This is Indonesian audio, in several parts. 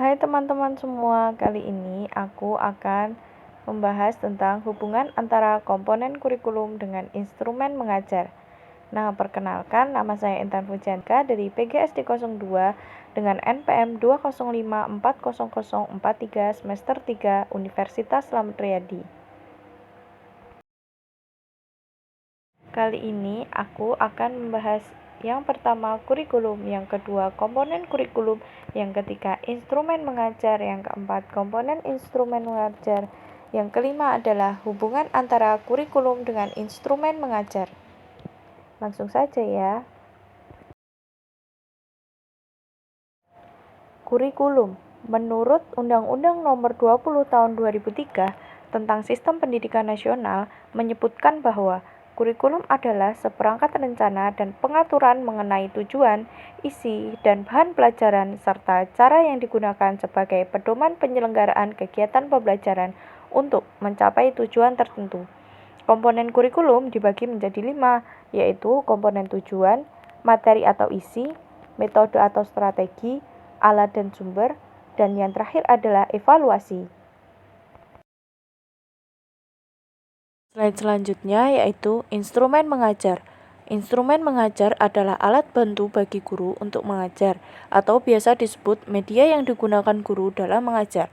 Hai teman-teman semua, kali ini aku akan membahas tentang hubungan antara komponen kurikulum dengan instrumen mengajar. Nah, perkenalkan, nama saya Intan Fujanka dari PGSD 02 dengan NPM 205400043 semester 3 Universitas Slamet Riyadi. Kali ini aku akan membahas yang pertama kurikulum, yang kedua komponen kurikulum, yang ketiga instrumen mengajar, yang keempat komponen instrumen mengajar, yang kelima adalah hubungan antara kurikulum dengan instrumen mengajar. Langsung saja ya. Kurikulum. Menurut Undang-Undang Nomor 20 Tahun 2003 tentang Sistem Pendidikan Nasional menyebutkan bahwa kurikulum adalah seperangkat rencana dan pengaturan mengenai tujuan, isi, dan bahan pelajaran serta cara yang digunakan sebagai pedoman penyelenggaraan kegiatan pembelajaran untuk mencapai tujuan tertentu. Komponen kurikulum dibagi menjadi 5, yaitu komponen tujuan, materi atau isi, metode atau strategi, alat dan sumber, dan yang terakhir adalah evaluasi. Slide selanjutnya yaitu instrumen mengajar. Instrumen mengajar adalah alat bantu bagi guru untuk mengajar, atau biasa disebut media yang digunakan guru dalam mengajar.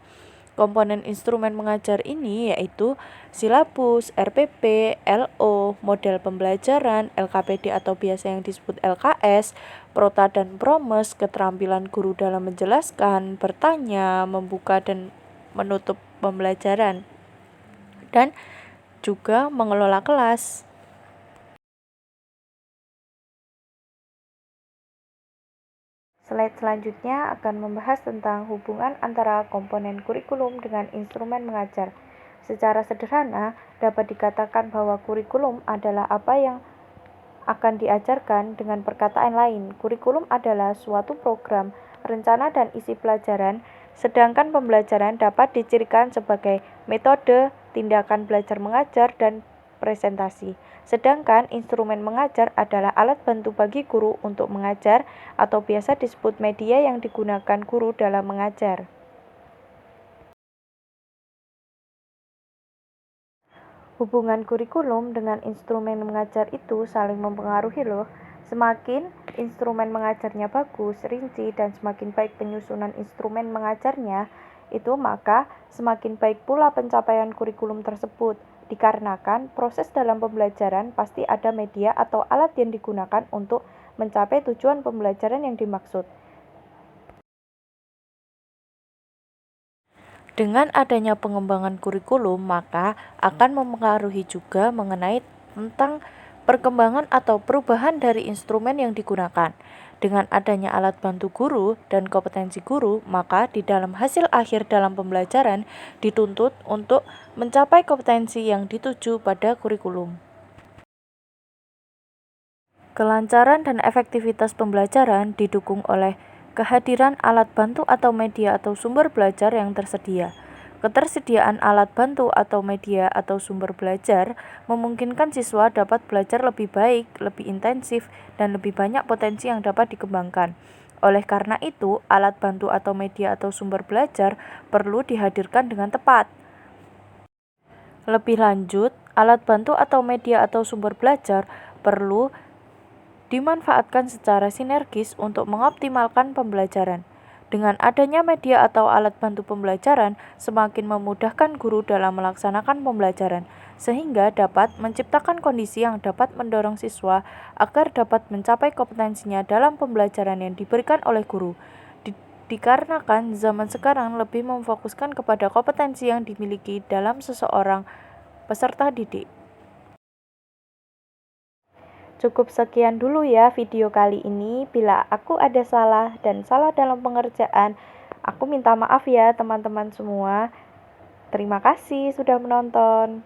Komponen instrumen mengajar ini yaitu silabus, RPP, LO, model pembelajaran, LKPD atau biasa yang disebut LKS, Prota dan Promes, keterampilan guru dalam menjelaskan, bertanya, membuka dan menutup pembelajaran, dan juga mengelola kelas. Slide selanjutnya akan membahas tentang hubungan antara komponen kurikulum dengan instrumen mengajar. Secara sederhana, dapat dikatakan bahwa kurikulum adalah apa yang akan diajarkan. Dengan perkataan lain, kurikulum adalah suatu program, rencana dan isi pelajaran, sedangkan pembelajaran dapat dicirikan sebagai metode, tindakan belajar mengajar, dan presentasi. Sedangkan instrumen mengajar adalah alat bantu bagi guru untuk mengajar atau biasa disebut media yang digunakan guru dalam mengajar. Hubungan kurikulum dengan instrumen mengajar itu saling mempengaruhi loh. Semakin instrumen mengajarnya bagus, rinci, dan semakin baik penyusunan instrumen mengajarnya, itu maka semakin baik pula pencapaian kurikulum tersebut. Dikarenakan proses dalam pembelajaran pasti ada media atau alat yang digunakan untuk mencapai tujuan pembelajaran yang dimaksud. Dengan adanya pengembangan kurikulum, maka akan mempengaruhi juga mengenai tentang perkembangan atau perubahan dari instrumen yang digunakan. Dengan adanya alat bantu guru dan kompetensi guru, maka di dalam hasil akhir dalam pembelajaran dituntut untuk mencapai kompetensi yang dituju pada kurikulum. Kelancaran dan efektivitas pembelajaran didukung oleh kehadiran alat bantu atau media atau sumber belajar yang tersedia. Ketersediaan alat bantu atau media atau sumber belajar memungkinkan siswa dapat belajar lebih baik, lebih intensif, dan lebih banyak potensi yang dapat dikembangkan. Oleh karena itu, alat bantu atau media atau sumber belajar perlu dihadirkan dengan tepat. Lebih lanjut, alat bantu atau media atau sumber belajar perlu dimanfaatkan secara sinergis untuk mengoptimalkan pembelajaran. Dengan adanya media atau alat bantu pembelajaran, semakin memudahkan guru dalam melaksanakan pembelajaran, sehingga dapat menciptakan kondisi yang dapat mendorong siswa agar dapat mencapai kompetensinya dalam pembelajaran yang diberikan oleh guru. Dikarenakan zaman sekarang lebih memfokuskan kepada kompetensi yang dimiliki dalam seseorang peserta didik. Cukup sekian dulu ya video kali ini. Bila aku ada salah dan salah dalam pengerjaan, aku minta maaf ya teman-teman semua. Terima kasih sudah menonton.